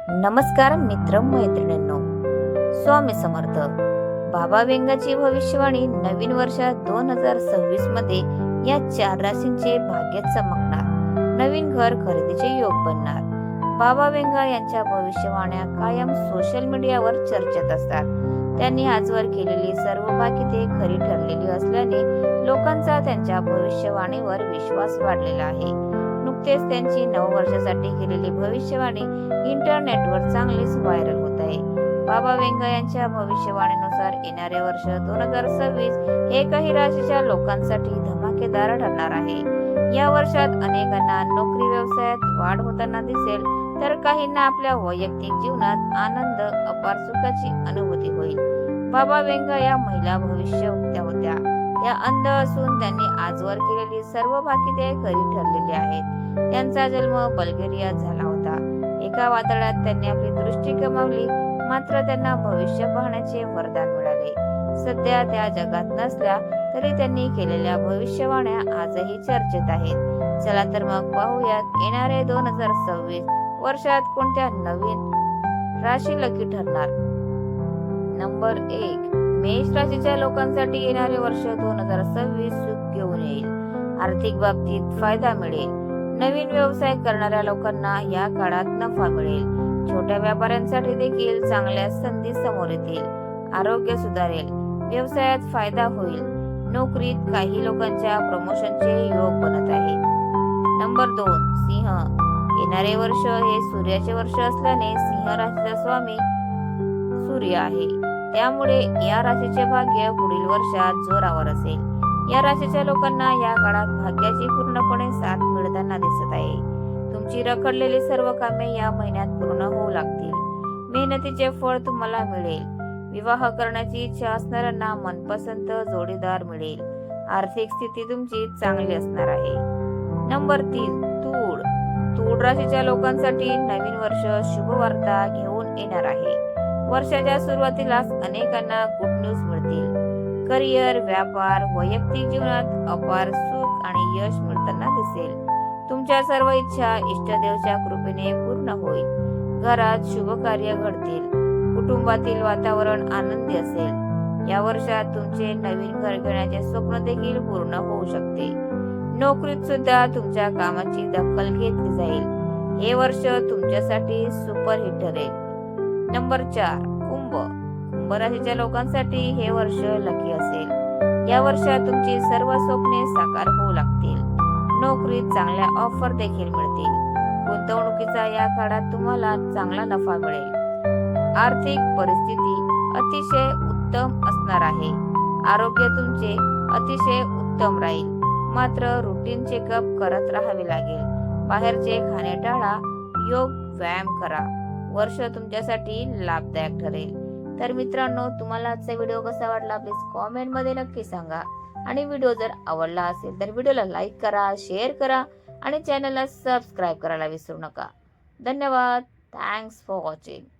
नमस्कार मित्र मैत्रिणींनो, स्वामी समर्थ. बाबा वेंगाची भविष्यवाणी नवीन वर्षात 2026 मध्ये या 4 राशींचे भाग्य चमकणार. नवीन घर खरेदीचे योग बनणार. बाबा वेंगा यांच्या भविष्यवाण्या कायम सोशल मीडियावर चर्चेत असतात. त्यांनी आजवर केलेली सर्व भाकिते खरी ठरलेली असल्याने लोकांचा त्यांच्या भविष्यवाणीवर विश्वास वाढलेला आहे. नुकतेच त्यांची नववर्षासाठी केलेली भविष्यवाणी इंटरनेटवर चांगलीच व्हायरल होत आहे. बाबा वेंगा यांच्या भविष्यवाणीनुसार येणारे वर्ष 2026 हे काही राशीच्या लोकांसाठी धमाकेदार ठरणार आहे. या वर्षात अनेकांना नोकरी व्यवसायात वाढ होताना दिसेल, तर काहींना आपल्या वैयक्तिक जीवनात आनंद, अपार सुखाची अनुभूती होईल. बाबा वेंगा या महिला भविष्यवक्त्या होत्या. त्या अंध असून त्यांनी आजवर केलेली सर्व भाकिते खरी ठरलेली आहेत. त्यांचा जन्म बल्गेरियात झाला होता. एका वादळात त्यांनी आपली दृष्टी गमावली, मात्र त्यांना भविष्य पाहण्याचे वरदान मिळाले. सध्या त्या जगात नसल्या तरी त्यांनी केलेल्या भविष्यवाण्या आजही चर्चेत आहेत. चला तर मग पाहूयात येणारे 2026 वर्षात कोणत्या नवीन राशी लकी ठरणार. नंबर 1, मेष राशीच्या लोकांसाठी येणारे वर्ष 2026 सुख घेऊन येईल. आर्थिक बाबतीत फायदा मिळेल. नवीन व्यवसाय करणाऱ्या लोकांना या काळात नफा मिळेल. छोट्या व्यापाऱ्यांसाठी देखील चांगल्या संधी समोर येतील. आरोग्य सुधारेल. व्यवसायात फायदा होईल. नोकरीत काही लोकांच्या प्रमोशनचे योग बनत आहे. नंबर 2, सिंह. येणारे वर्ष हे सूर्याचे वर्ष असल्याने सिंह राशीचा स्वामी सूर्य आहे. त्यामुळे या राशीचे भाग्य पुढील वर्षात जोरावर असेल. या राशीच्या लोकांना या काळात भाग्याची पूर्णपणे साथ मिळताना दिसत आहे. तुमची रखडलेली सर्व कामे या महिन्यात पूर्ण होऊ लागतील. मेहनतीचे फळ तुम्हाला मिळेल. विवाह करण्याची इच्छा असणाऱ्यांना मनपसंत जोडीदार मिळेल. आर्थिक स्थिती तुमची चांगली असणार आहे. नंबर 3, तूळ. तूळ राशीच्या लोकांसाठी नवीन वर्ष शुभ वार्ता घेऊन येणार आहे. वर्षाच्या सुरुवातीलाच अनेकांना गुड न्यूज मिळतील. करिअर, व्यापार, वैयक्तिक जीवनात अपार सुख आणि यश मिळताना दिसेल. तुमच्या सर्व इच्छा इष्टदेवच्या कृपेने पूर्ण होईल. घरात शुभ कार्य घडतील. कुटुंबातील वातावरण आनंदी असेल. या वर्षात तुमचे नवीन घर घेण्याचे स्वप्न देखील पूर्ण होऊ शकते. नोकरीत सुद्धा तुमच्या कामाची दखल घेतली जाईल. हे वर्ष तुमच्यासाठी सुपरहिट ठरेल. नंबर 4, कुंभ. कुंभ राशीच्या लोकांसाठी हे वर्ष लकी असेल. या वर्षात तुमची सर्व स्वप्ने साकार होऊ लागतील. नोकरीत चांगल्या ऑफर देखील मिळतील. गुंतवणुकीचा या काळात तुम्हाला चांगला नफा मिळेल. आर्थिक परिस्थिती अतिशय उत्तम असणार आहे. आरोग्य तुमचे अतिशय उत्तम राहील. मात्र रुटीन चेकअप करत राहावे लागेल. बाहेरचे खाणे टाळा. योग व्यायाम करा. वर्ष तुमच्यासाठी लाभदायक ठरेल. तर मित्रांनो, तुम्हाला आजचा व्हिडिओ कसा वाटला प्लीज कॉमेंट मध्ये नक्की सांगा. आणि व्हिडिओ जर आवडला असेल तर व्हिडिओला लाईक करा, शेअर करा आणि चॅनलला सबस्क्राईब करायला विसरू नका. धन्यवाद. Thanks for watching.